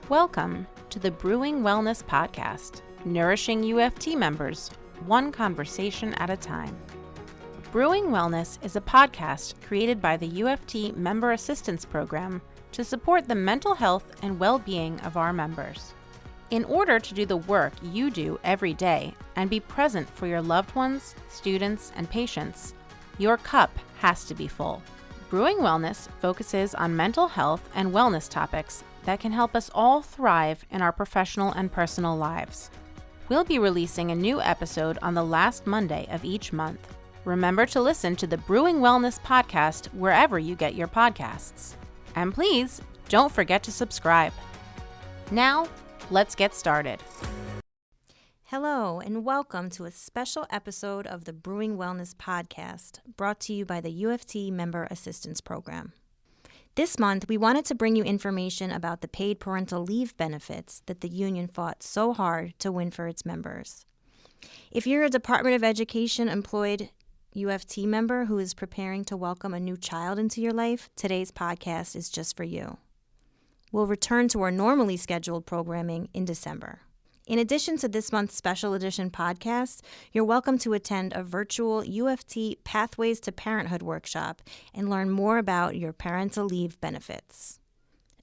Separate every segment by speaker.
Speaker 1: Welcome to the Brewing Wellness podcast, nourishing UFT members, one conversation at a time. Brewing Wellness is a podcast created by the UFT Member Assistance Program to support the mental health and well-being of our members. In order to do the work you do every day and be present for your loved ones, students, and patients, your cup has to be full. Brewing Wellness focuses on mental health and wellness topics that can help us all thrive in our professional and personal lives. We'll be releasing a new episode on the last Monday of each month. Remember to listen to the Brewing Wellness podcast wherever you get your podcasts. And please, don't forget to subscribe. Now, let's get started.
Speaker 2: Hello, and welcome to a special episode of the Brewing Wellness podcast, brought to you by the UFT Member Assistance Program. This month, we wanted to bring you information about the paid parental leave benefits that the union fought so hard to win for its members. If you're a Department of Education employed UFT member who is preparing to welcome a new child into your life, today's podcast is just for you. We'll return to our normally scheduled programming in December. In addition to this month's special edition podcast, you're welcome to attend a virtual UFT Pathways to Parenthood workshop and learn more about your parental leave benefits.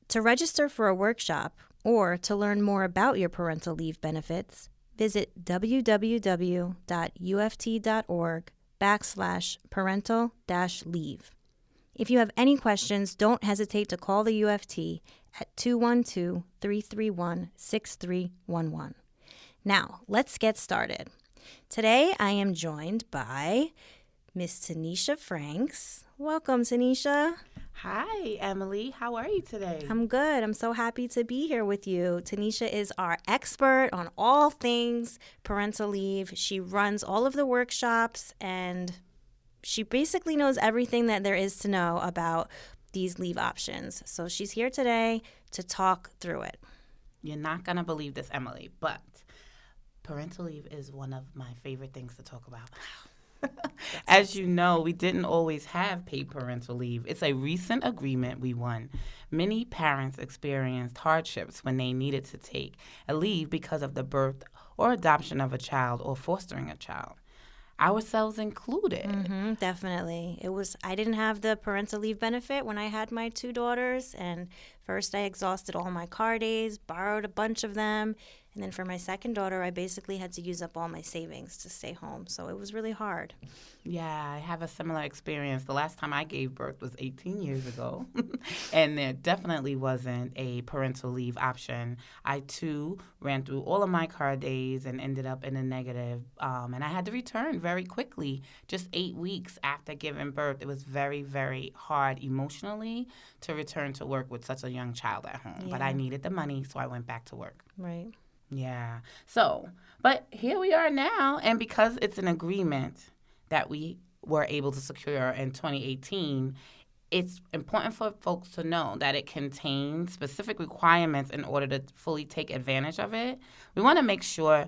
Speaker 2: To register for a workshop or to learn more about your parental leave benefits, visit www.uft.org/parental-leave. If you have any questions, don't hesitate to call the UFT at 212-331-6311. Now, let's get started. Today, I am joined by Miss Tanisha Franks. Welcome, Tanisha.
Speaker 3: Hi, Emily. How are you today?
Speaker 2: I'm good. I'm so happy to be here with you. Tanisha is our expert on all things parental leave. She runs all of the workshops, and she basically knows everything that there is to know about these leave options. So she's here today to talk through it.
Speaker 3: You're not going to believe this, Emily, but parental leave is one of my favorite things to talk about. As you know, we didn't always have paid parental leave. It's a recent agreement we won. Many parents experienced hardships when they needed to take a leave because of the birth or adoption of a child or fostering a child. Ourselves included.
Speaker 2: Definitely. I didn't have the parental leave benefit when I had my two daughters, and first I exhausted all my car days, borrowed a bunch of them, and then for my second daughter, I basically had to use up all my savings to stay home, so it was really hard.
Speaker 3: Yeah, I have a similar experience. The last time I gave birth was 18 years ago, and there definitely wasn't a parental leave option. I, too, ran through all of my car days and ended up in a negative, and I had to return very quickly, just 8 weeks after giving birth. It was very, very hard emotionally to return to work with such a young child at home, but I needed the money, so I went back to work.
Speaker 2: Right.
Speaker 3: Yeah. So, but here we are now, and because it's an agreement that we were able to secure in 2018, it's important for folks to know that it contains specific requirements in order to fully take advantage of it. We want to make sure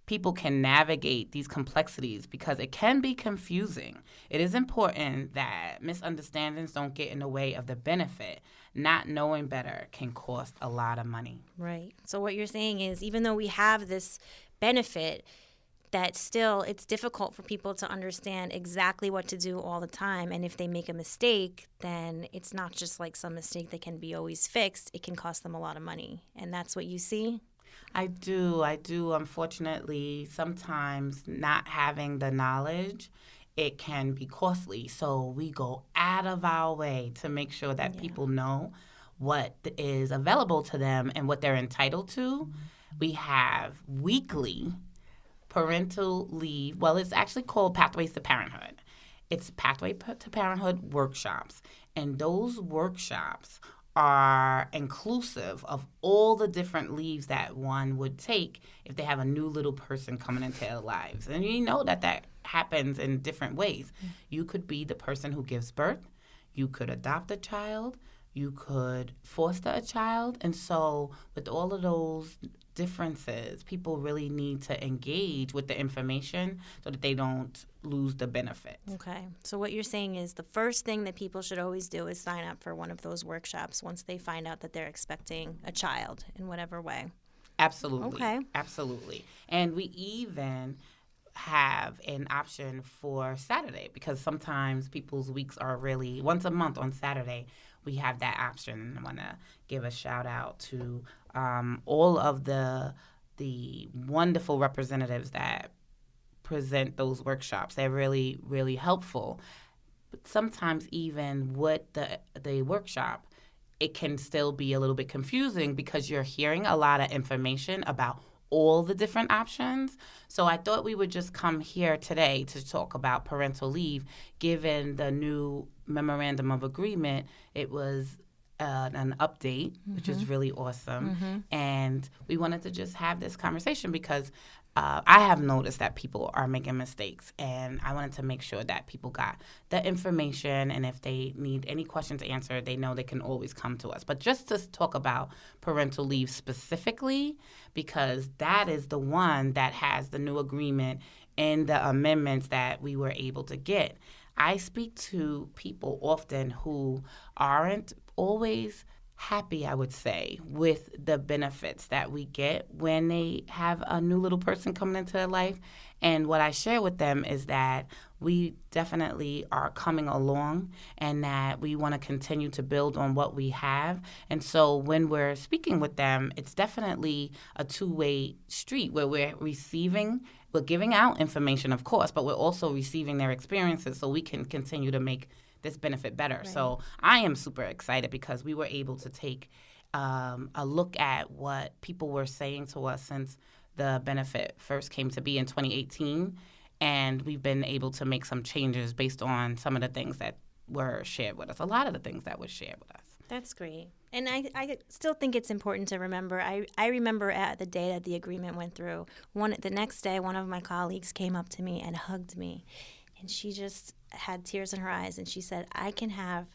Speaker 3: people can navigate these complexities because it can be confusing. It is important that misunderstandings don't get in the way of the benefit. Not knowing better can cost a lot of money.
Speaker 2: Right. So what you're saying is even though we have this benefit, that still it's difficult for people to understand exactly what to do all the time. And if they make a mistake, then it's not just like some mistake that can be always fixed. It can cost them a lot of money. And that's what you see?
Speaker 3: I do. Unfortunately, sometimes not having the knowledge, it can be costly. So we go out of our way to make sure that people know what is available to them and what they're entitled to. We have weekly parental leave. Well, it's actually called Pathways to Parenthood. It's Pathway to Parenthood workshops. And those workshops are inclusive of all the different leaves that one would take if they have a new little person coming into their lives. And you know that happens in different ways. You could be the person who gives birth. You could adopt a child. you could foster a child. And so with all of those differences, people really need to engage with the information so that they don't lose the benefit.
Speaker 2: Okay. So what you're saying is the first thing that people should always do is sign up for one of those workshops once they find out that they're expecting a child in whatever way.
Speaker 3: Absolutely.
Speaker 2: Okay.
Speaker 3: Absolutely. And we even have an option for Saturday, because sometimes people's weeks are really once a month on Saturday. We have that option. I want to give a shout out to all of the wonderful representatives that present those workshops. They're really, really helpful. But sometimes even with the workshop, it can still be a little bit confusing because you're hearing a lot of information about all the different options. So I thought we would just come here today to talk about parental leave. Given the new memorandum of agreement, it was an update, which is really awesome. And we wanted to just have this conversation because I have noticed that people are making mistakes, and I wanted to make sure that people got the information, and if they need any questions answered, they know they can always come to us. But just to talk about parental leave specifically, because that is the one that has the new agreement and the amendments that we were able to get. I speak to people often who aren't always happy, I would say, with the benefits that we get when they have a new little person coming into their life. And what I share with them is that we definitely are coming along and that we want to continue to build on what we have. And so when we're speaking with them, it's definitely a two-way street where we're giving out information, of course, but we're also receiving their experiences so we can continue to make this benefit better. Right. So I am super excited because we were able to take a look at what people were saying to us since the benefit first came to be in 2018, and we've been able to make some changes based on some of the things that were shared with us, a lot of the things that were shared with us.
Speaker 2: That's great. And I still think it's important to remember. I remember at the day that the agreement went through, the next day, one of my colleagues came up to me and hugged me. And she just had tears in her eyes, and she said, I can have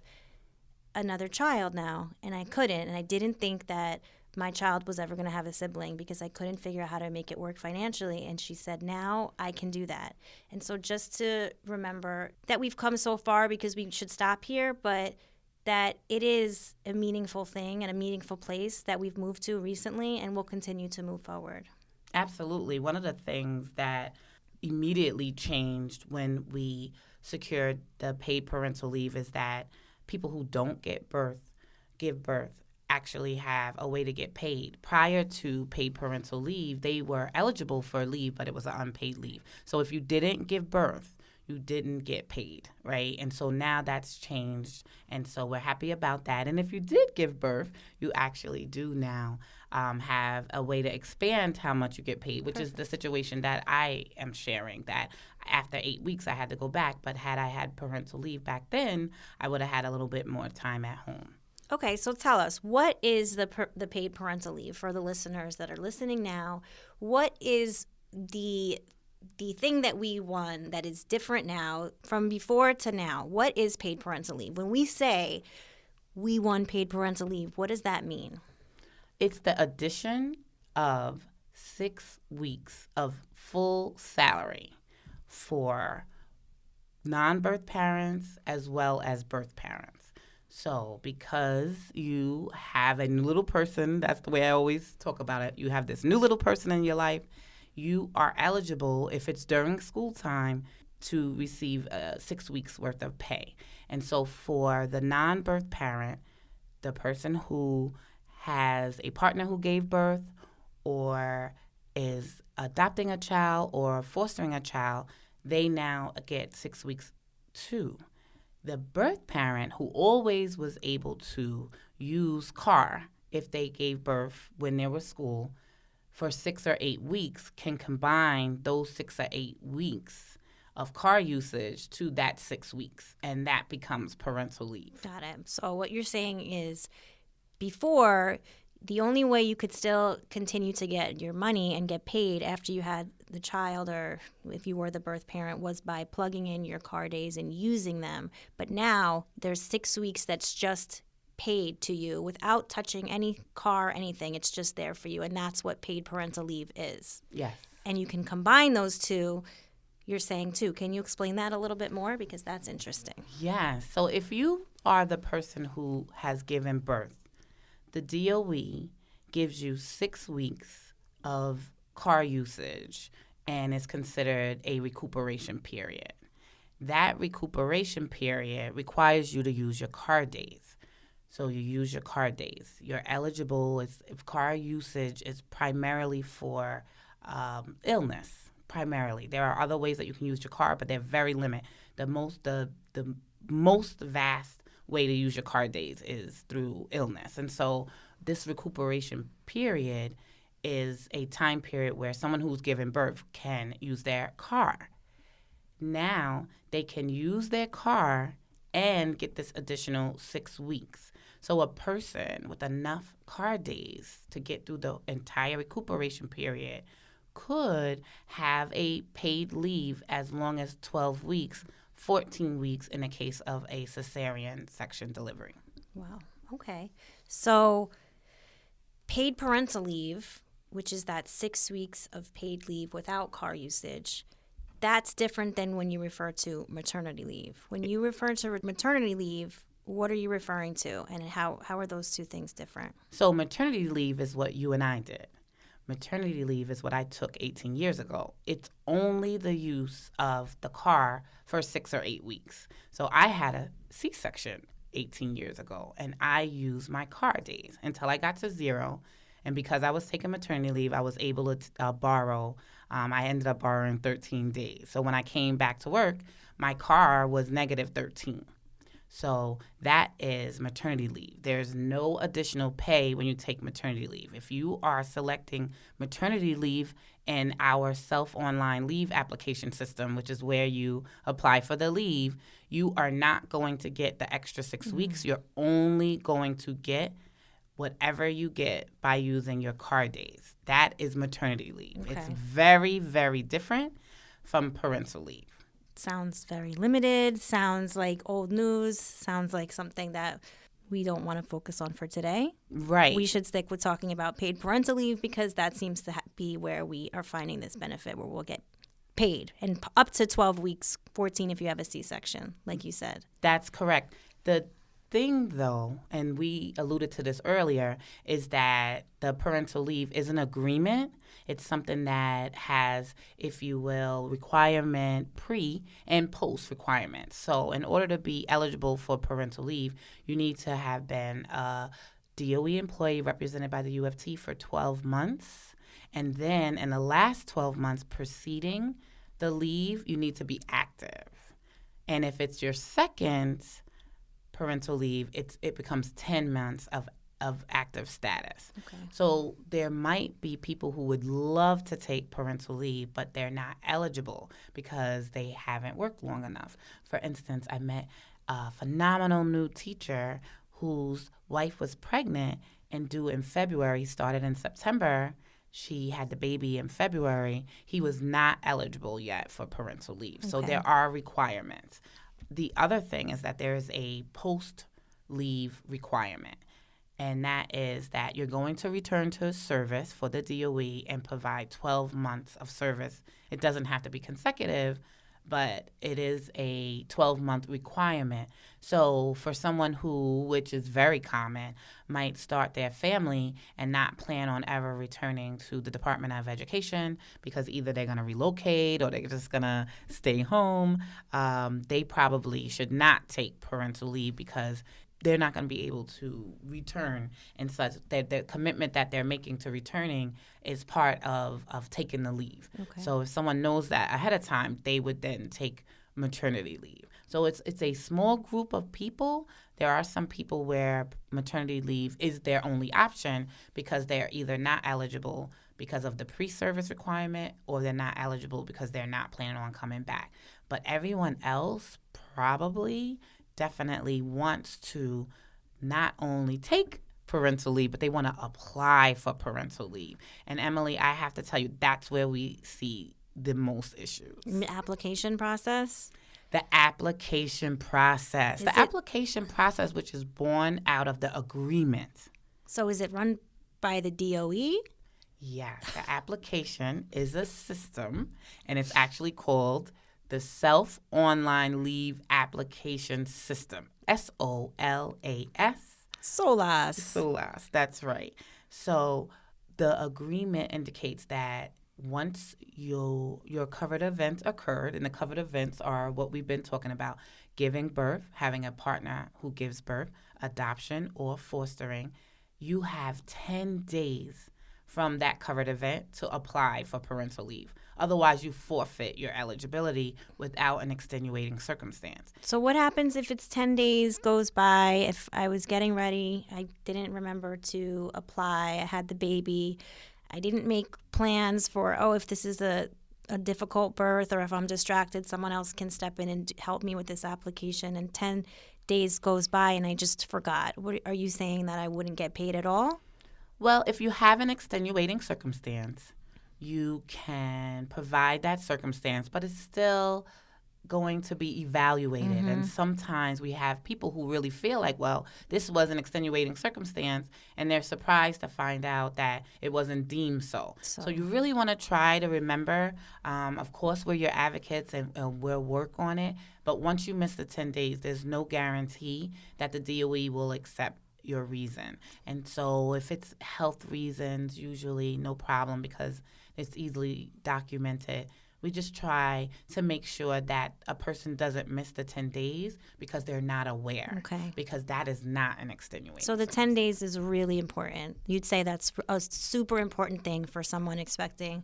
Speaker 2: another child now. And I couldn't. And I didn't think that my child was ever going to have a sibling because I couldn't figure out how to make it work financially. And she said, now I can do that. And so just to remember that we've come so far, because we should stop here, but that it is a meaningful thing and a meaningful place that we've moved to recently, and we'll continue to move forward.
Speaker 3: Absolutely. One of the things that immediately changed when we secured the paid parental leave is that people who don't give birth actually have a way to get paid. Prior to paid parental leave, they were eligible for leave, but it was an unpaid leave. So if you didn't give birth, you didn't get paid, right? And so now that's changed, and so we're happy about that. And if you did give birth, you actually do now have a way to expand how much you get paid, which is the situation that I am sharing, that after 8 weeks I had to go back, but had I had parental leave back then, I would have had a little bit more time at home.
Speaker 2: Okay, so tell us, what is the paid parental leave for the listeners that are listening now? What is the thing that we won that is different now from before to now? What is paid parental leave? When we say we won paid parental leave, what does that mean?
Speaker 3: It's the addition of 6 weeks of full salary for non-birth parents as well as birth parents. So because you have a new little person, that's the way I always talk about it, you have this new little person in your life, you are eligible, if it's during school time, to receive 6 weeks worth of pay. And so for the non-birth parent, the person who has a partner who gave birth or is adopting a child or fostering a child, they now get 6 weeks too. The birth parent who always was able to use CAR if they gave birth when there was school for 6 or 8 weeks can combine those 6 or 8 weeks of car usage to that 6 weeks, and that becomes parental leave.
Speaker 2: Got it. So what you're saying is before, the only way you could still continue to get your money and get paid after you had the child, or if you were the birth parent, was by plugging in your car days and using them. But now there's 6 weeks that's just paid to you without touching any car or anything. It's just there for you, and that's what paid parental leave is.
Speaker 3: Yes.
Speaker 2: And you can combine those two, you're saying too. Can you explain that a little bit more? Because that's interesting.
Speaker 3: Yeah. So if you are the person who has given birth, the DOE gives you 6 weeks of car usage and is considered a recuperation period. That recuperation period requires you to use your car days. So you use your car days. You're eligible if car usage is primarily for illness, primarily. There are other ways that you can use your car, but they're very limited. The most vast way to use your car days is through illness. And so this recuperation period is a time period where someone who's given birth can use their car. Now they can use their car and get this additional 6 weeks. So a person with enough car days to get through the entire recuperation period could have a paid leave as long as 12 weeks, 14 weeks in the case of a cesarean section delivery.
Speaker 2: Wow. Okay. So paid parental leave, which is that 6 weeks of paid leave without car usage, that's different than when you refer to maternity leave. When you refer to maternity leave, what are you referring to, and how are those two things different?
Speaker 3: So maternity leave is what you and I did. Maternity leave is what I took 18 years ago. It's only the use of the car for 6 or 8 weeks. So I had a C-section 18 years ago, and I used my car days until I got to 0. And because I was taking maternity leave, I was able to borrow. I ended up borrowing 13 days. So when I came back to work, my car was negative 13. So that is maternity leave. There's no additional pay when you take maternity leave. If you are selecting maternity leave in our self-online leave application system, which is where you apply for the leave, you are not going to get the extra 6 weeks. You're only going to get whatever you get by using your car days. That is maternity leave.
Speaker 2: Okay.
Speaker 3: It's very, very different from parental leave.
Speaker 2: Sounds very limited, sounds like old news, sounds like something that we don't want to focus on for today.
Speaker 3: Right.
Speaker 2: We should stick with talking about paid parental leave because that seems to be where we are finding this benefit, where we'll get paid, and up to 12 weeks, 14 if you have a C-section, like you said.
Speaker 3: That's correct. The thing, though, and we alluded to this earlier, is that the parental leave is an agreement. It's something that has, if you will, requirement pre and post requirements. So in order to be eligible for parental leave, you need to have been a DOE employee represented by the UFT for 12 months. And then in the last 12 months preceding the leave, you need to be active. And if it's your second parental leave, it becomes 10 months of active status.
Speaker 2: Okay.
Speaker 3: So there might be people who would love to take parental leave, but they're not eligible because they haven't worked long enough. For instance, I met a phenomenal new teacher whose wife was pregnant and due in February, started in September. She had the baby in February. He was not eligible yet for parental leave. So there are requirements. The other thing is that there is a post-leave requirement, and that is that you're going to return to service for the DOE and provide 12 months of service. It doesn't have to be consecutive, but it is a 12-month requirement. So for someone who, which is very common, might start their family and not plan on ever returning to the Department of Education because either they're going to relocate or they're just going to stay home, they probably should not take parental leave because they're not going to be able to return, and such that the commitment that they're making to returning is part of taking the leave.
Speaker 2: Okay.
Speaker 3: So if someone knows that ahead of time, they would then take maternity leave. So it's a small group of people. There are some people where maternity leave is their only option because they're either not eligible because of the pre-service requirement or they're not eligible because they're not planning on coming back. But everyone else probably definitely wants to not only take parental leave, but they want to apply for parental leave. And Emily, I have to tell you, that's where we see the most issues.
Speaker 2: Application process?
Speaker 3: The application process. Application process, which is born out of the agreement.
Speaker 2: So is it run by the DOE?
Speaker 3: Yes, the application is a system, and it's actually called the Self-Online Leave Application System, SOLAS. SOLAS, that's right. So the agreement indicates that once your covered event occurred, and the covered events are what we've been talking about, giving birth, having a partner who gives birth, adoption, or fostering, you have 10 days from that covered event to apply for parental leave. Otherwise, you forfeit your eligibility without an extenuating circumstance.
Speaker 2: So what happens if it's 10 days goes by, if I was getting ready, I didn't remember to apply, I had the baby, I didn't make plans for, if this is a difficult birth, or if I'm distracted, someone else can step in and help me with this application, and 10 days goes by and I just forgot. Are you saying that I wouldn't get paid at all?
Speaker 3: Well, if you have an extenuating circumstance, you can provide that circumstance, but it's still going to be evaluated. Mm-hmm. And sometimes we have people who really feel like, well, this was an extenuating circumstance, and they're surprised to find out that it wasn't deemed so. So you really want to try to remember, of course, we're your advocates and we'll work on it. But once you miss the 10 days, there's no guarantee that the DOE will accept your reason. And so if it's health reasons, usually no problem because it's easily documented. We just try to make sure that a person doesn't miss the 10 days because they're not aware. Okay. Because that is not an extenuating.
Speaker 2: So the 10 days is really important. You'd say that's a super important thing for someone expecting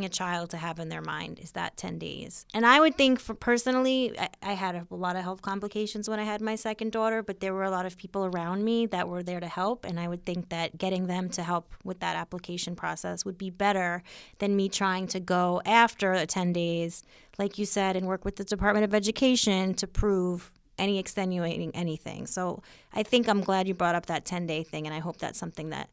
Speaker 2: a child to have in their mind is that 10 days. And I would think personally, I had a lot of health complications when I had my second daughter, but there were a lot of people around me that were there to help. And I would think that getting them to help with that application process would be better than me trying to go after the 10 days, like you said, and work with the Department of Education to prove any extenuating anything. So I think I'm glad you brought up that 10-day thing, and I hope that's something that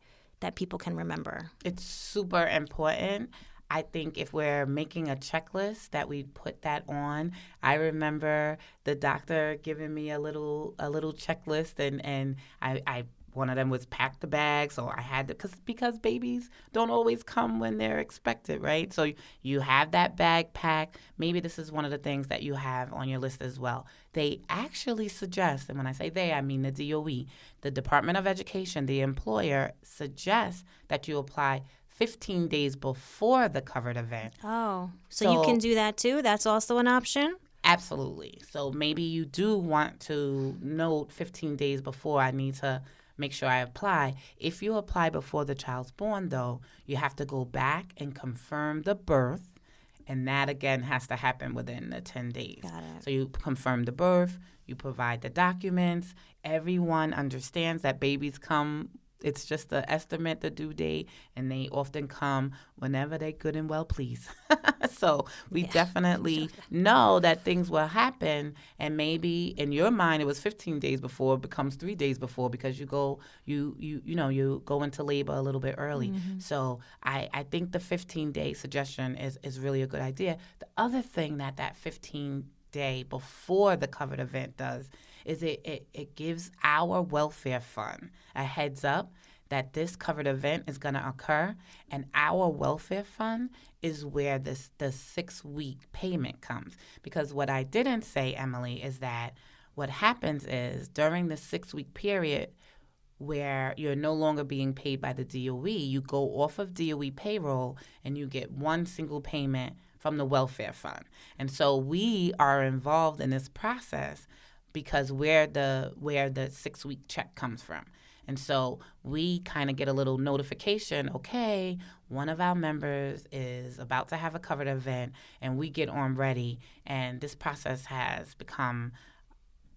Speaker 2: people can remember.
Speaker 3: It's super important. I think if we're making a checklist that we put that on. I remember the doctor giving me a little checklist, and I one of them was pack the bag, so I had to because babies don't always come when they're expected, right? So you have that bag packed. Maybe this is one of the things that you have on your list as well. They actually suggest, and when I say they, I mean the DOE, the Department of Education, the employer suggests that you apply 15 days before the covered event.
Speaker 2: Oh, so you can do that too? That's also an option?
Speaker 3: Absolutely. So maybe you do want to note 15 days before I need to make sure I apply. If you apply before the child's born, though, you have to go back and confirm the birth, and that, again, has to happen within the 10 days.
Speaker 2: Got it.
Speaker 3: So you confirm the birth, you provide the documents. Everyone understands that babies come. It's just the estimate, the due date, and they often come whenever they're good and well pleased. So we definitely know that things will happen, and maybe in your mind it was 15 days before, it becomes 3 days before because you go into labor a little bit early. Mm-hmm. So I think the 15-day suggestion is really a good idea. The other thing that 15-day before the covered event does is it gives our welfare fund a heads up that this covered event is going to occur, and our welfare fund is where the 6-week payment comes. Because what I didn't say, Emily, is that what happens is during the 6-week period where you're no longer being paid by the DOE, you go off of DOE payroll and you get one single payment from the welfare fund. And so we are involved in this process because where the 6-week check comes from. And so we kind of get a little notification, okay, one of our members is about to have a covered event, and we get on ready. And this process has become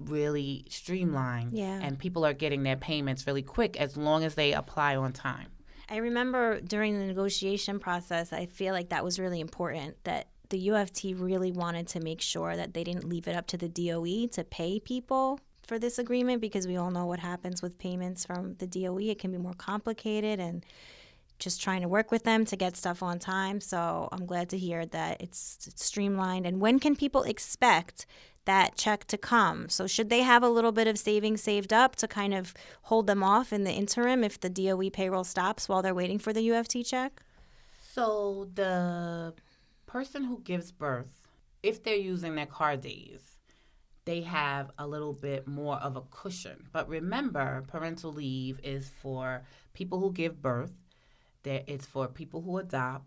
Speaker 3: really streamlined, and people are getting their payments really quick as long as they apply on time.
Speaker 2: I remember during the negotiation process, I feel like that was really important, that the UFT really wanted to make sure that they didn't leave it up to the DOE to pay people for this agreement, because we all know what happens with payments from the DOE. It can be more complicated, and just trying to work with them to get stuff on time. So I'm glad to hear that it's streamlined. And when can people expect that check to come? So should they have a little bit of savings saved up to kind of hold them off in the interim if the DOE payroll stops while they're waiting for the UFT check?
Speaker 3: So the person who gives birth, if they're using their car days, they have a little bit more of a cushion. But remember, parental leave is for people who give birth. It's for people who adopt,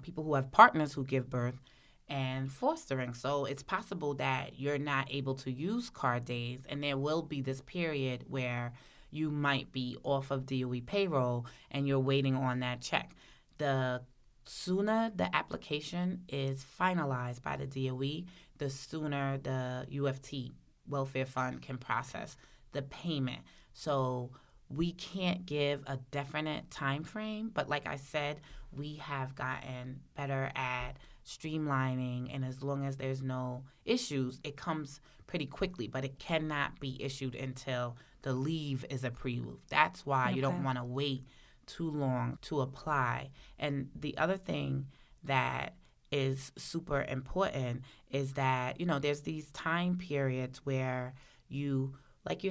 Speaker 3: people who have partners who give birth, and fostering. So it's possible that you're not able to use car days, and there will be this period where you might be off of DOE payroll and you're waiting on that check. The sooner the application is finalized by the DOE, the sooner the UFT Welfare Fund can process the payment. So we can't give a definite time frame, but like I said, we have gotten better at streamlining, and as long as there's no issues, it comes pretty quickly, but it cannot be issued until the leave is approved. That's why you don't want to wait too long to apply. And the other thing that is super important is that, there's these time periods where you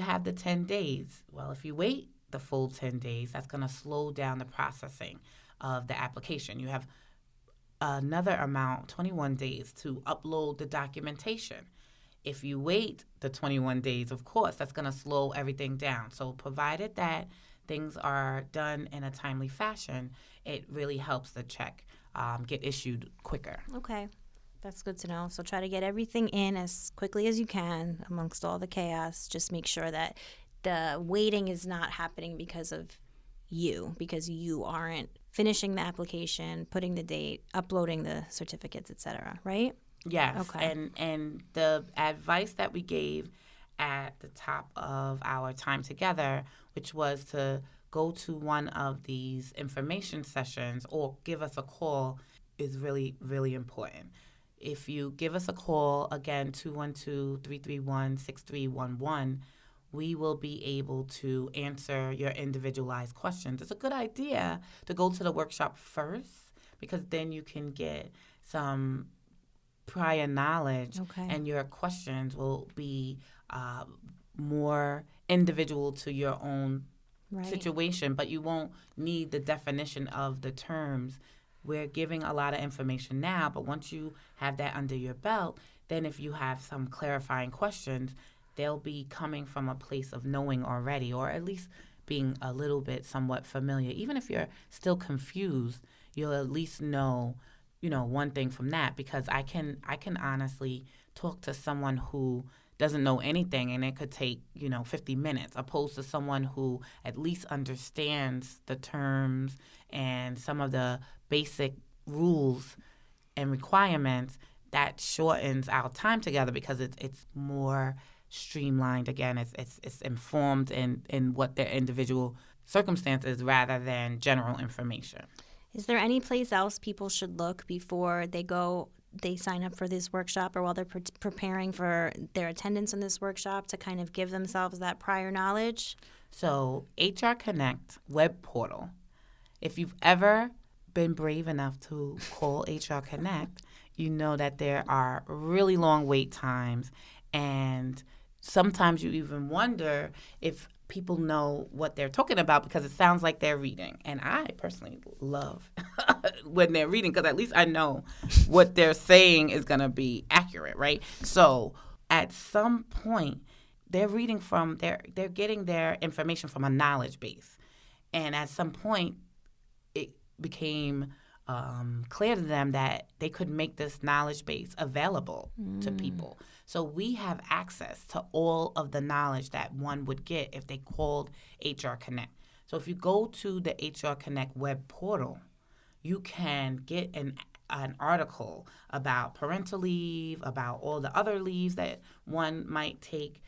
Speaker 3: have the 10 days. Well, if you wait the full 10 days, that's going to slow down the processing of the application. You have another amount, 21 days, to upload the documentation. If you wait the 21 days, of course, that's going to slow everything down. So provided that things are done in a timely fashion, it really helps the check get issued quicker.
Speaker 2: Okay. That's good to know. So try to get everything in as quickly as you can amongst all the chaos. Just make sure that the waiting is not happening because you aren't finishing the application, putting the date, uploading the certificates, etc., right?
Speaker 3: Yes.
Speaker 2: Okay.
Speaker 3: And the advice that we gave at the top of our time together, which was to go to one of these information sessions or give us a call, is really, really important. If you give us a call, again, 212-331-6311, we will be able to answer your individualized questions. It's a good idea to go to the workshop first, because then you can get some prior knowledge, and your questions will be more individual to your own situation, but you won't need the definition of the terms. We're giving a lot of information now, but once you have that under your belt, then if you have some clarifying questions, they'll be coming from a place of knowing already, or at least being a little bit somewhat familiar. Even if you're still confused, you'll at least know, one thing from that, because I can honestly talk to someone who doesn't know anything, and it could take, 50 minutes, opposed to someone who at least understands the terms and some of the basic rules and requirements. That shortens our time together because it's more streamlined. Again, it's informed in what their individual circumstances rather than general information.
Speaker 2: Is there any place else people should look before they sign up for this workshop, or while they're preparing for their attendance in this workshop, to kind of give themselves that prior knowledge?
Speaker 3: So HR Connect web portal. If you've ever been brave enough to call HR Connect, you know that there are really long wait times, and sometimes you even wonder if people know what they're talking about, because it sounds like they're reading. And I personally love when they're reading, because at least I know what they're saying is going to be accurate, right? So at some point, they're reading they're getting their information from a knowledge base. And at some point, it became clear to them that they could make this knowledge base available to people. So we have access to all of the knowledge that one would get if they called HR Connect. So if you go to the HR Connect web portal, you can get an article about parental leave, about all the other leaves that one might take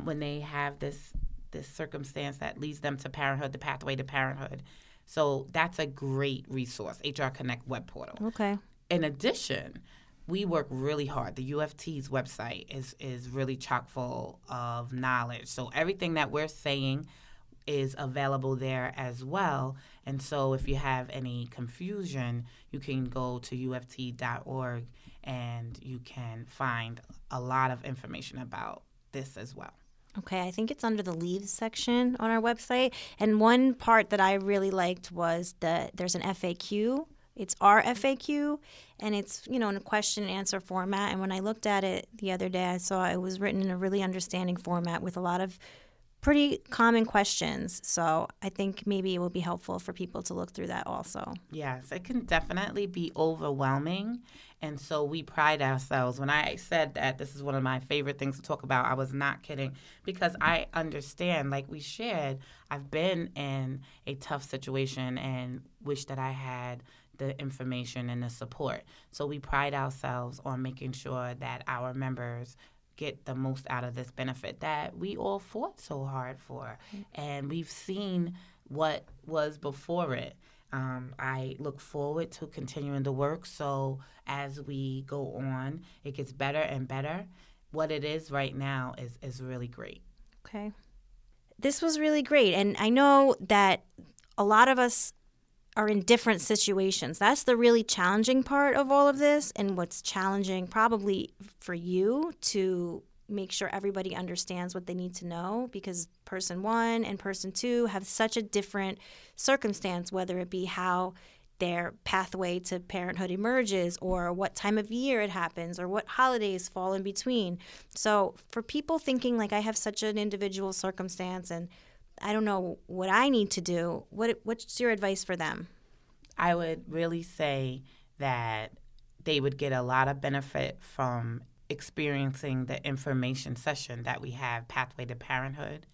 Speaker 3: when they have this circumstance that leads them to parenthood, the pathway to parenthood. So that's a great resource, HR Connect web portal.
Speaker 2: Okay.
Speaker 3: In addition, we work really hard. The UFT's website is really chock full of knowledge. So everything that we're saying is available there as well. And so if you have any confusion, you can go to uft.org and you can find a lot of information about this as well.
Speaker 2: Okay, I think it's under the leaves section on our website. And one part that I really liked was that there's an FAQ. It's our FAQ, and it's, in a question and answer format. And when I looked at it the other day, I saw it was written in a really understanding format with a lot of pretty common questions. So I think maybe it will be helpful for people to look through that also.
Speaker 3: Yes, it can definitely be overwhelming. And so we pride ourselves. When I said that this is one of my favorite things to talk about, I was not kidding, because I understand, like we shared, I've been in a tough situation and wish that I had the information and the support. So we pride ourselves on making sure that our members get the most out of this benefit that we all fought so hard for. And we've seen what was before it. I look forward to continuing the work. So as we go on, it gets better and better. What it is right now is really great.
Speaker 2: Okay. This was really great. And I know that a lot of us are in different situations. That's the really challenging part of all of this, and what's challenging probably for you to make sure everybody understands what they need to know, because person one and person two have such a different circumstance, whether it be how their pathway to parenthood emerges or what time of year it happens or what holidays fall in between. So for people thinking like, I have such an individual circumstance and I don't know what I need to do, what's your advice for them?
Speaker 3: I would really say that they would get a lot of benefit from experiencing the information session that we have, Pathway to Parenthood,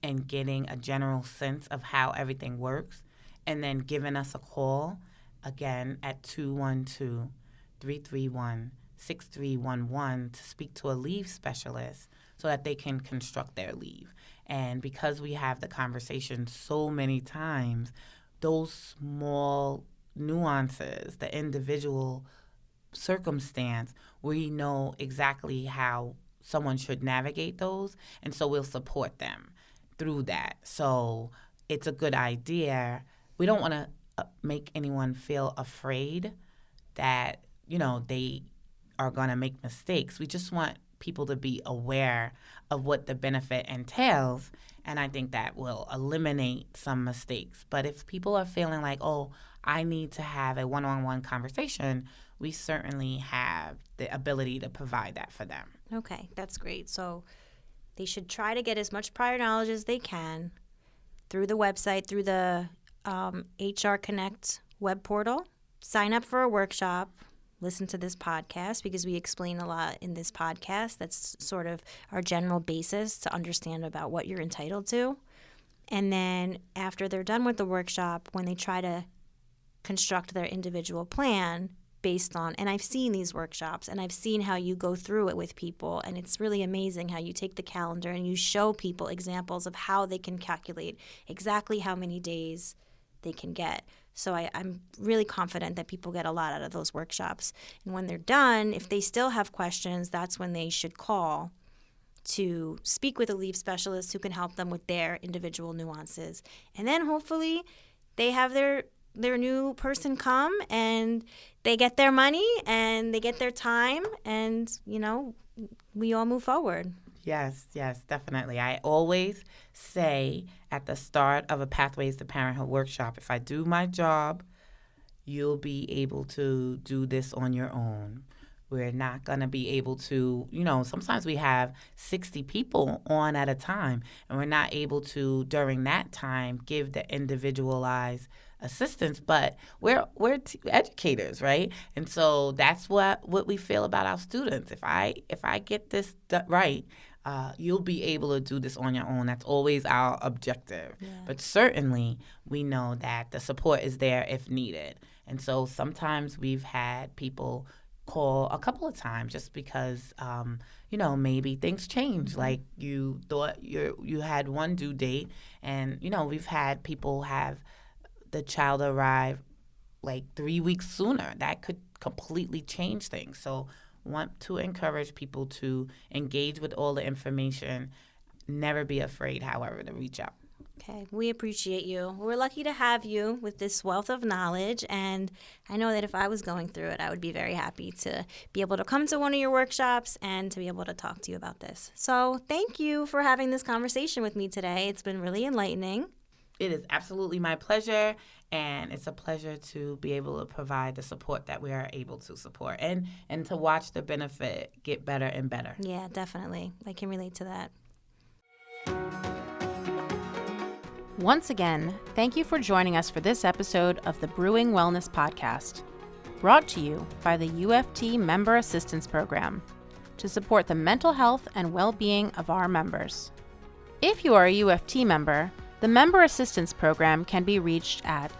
Speaker 3: and getting a general sense of how everything works, and then giving us a call, again, at 212-331-6311 to speak to a leave specialist so that they can construct their leave. And because we have the conversation so many times, those small nuances, the individual circumstance, we know exactly how someone should navigate those, and so we'll support them through that. So it's a good idea. We don't want to make anyone feel afraid that, they are going to make mistakes. We just want people to be aware of what the benefit entails, and I think that will eliminate some mistakes. But if people are feeling like, oh, I need to have a one-on-one conversation, we certainly have the ability to provide that for them.
Speaker 2: Okay, that's great. So they should try to get as much prior knowledge as they can through the website, through the HR Connect web portal. Sign up for a workshop. Listen to this podcast, because we explain a lot in this podcast. That's sort of our general basis to understand about what you're entitled to. And then after they're done with the workshop, when they try to construct their individual plan based on, and I've seen these workshops and I've seen how you go through it with people, and it's really amazing how you take the calendar and you show people examples of how they can calculate exactly how many days they can get. So I'm really confident that people get a lot out of those workshops. And when they're done, if they still have questions, that's when they should call to speak with a leave specialist who can help them with their individual nuances. And then hopefully they have their new person come and they get their money and they get their time, and, we all move forward.
Speaker 3: Yes, definitely. I always say at the start of a Pathways to Parenthood workshop, if I do my job, you'll be able to do this on your own. We're not going to be able to, sometimes we have 60 people on at a time, and we're not able to, during that time, give the individualized assistance, but we're educators, right? And so that's what we feel about our students. If I get this right, you'll be able to do this on your own. That's always our objective. Yeah. But certainly we know that the support is there if needed. And so sometimes we've had people call a couple of times just because, maybe things change. Like you thought you had one due date, and, we've had people have the child arrive like 3 weeks sooner. That could completely change things. So want to encourage people to engage with all the information. Never be afraid, however, to reach out.
Speaker 2: Okay, we appreciate you. We're lucky to have you with this wealth of knowledge, and I know that if I was going through it, I would be very happy to be able to come to one of your workshops and to be able to talk to you about this. So thank you for having this conversation with me today. It's been really enlightening.
Speaker 3: It is absolutely my pleasure, and it's a pleasure to be able to provide the support that we are able to support and to watch the benefit get better and better.
Speaker 2: Yeah, definitely. I can relate to that.
Speaker 1: Once again, thank you for joining us for this episode of the Brewing Wellness Podcast, brought to you by the UFT Member Assistance Program to support the mental health and well-being of our members. If you are a UFT member, the Member Assistance Program can be reached at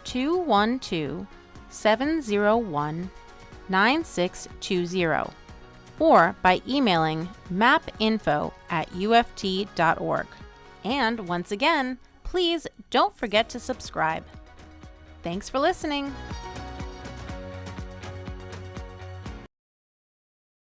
Speaker 1: 212-701-9620 or by emailing mapinfo@uft.org. And once again, please don't forget to subscribe. Thanks for listening.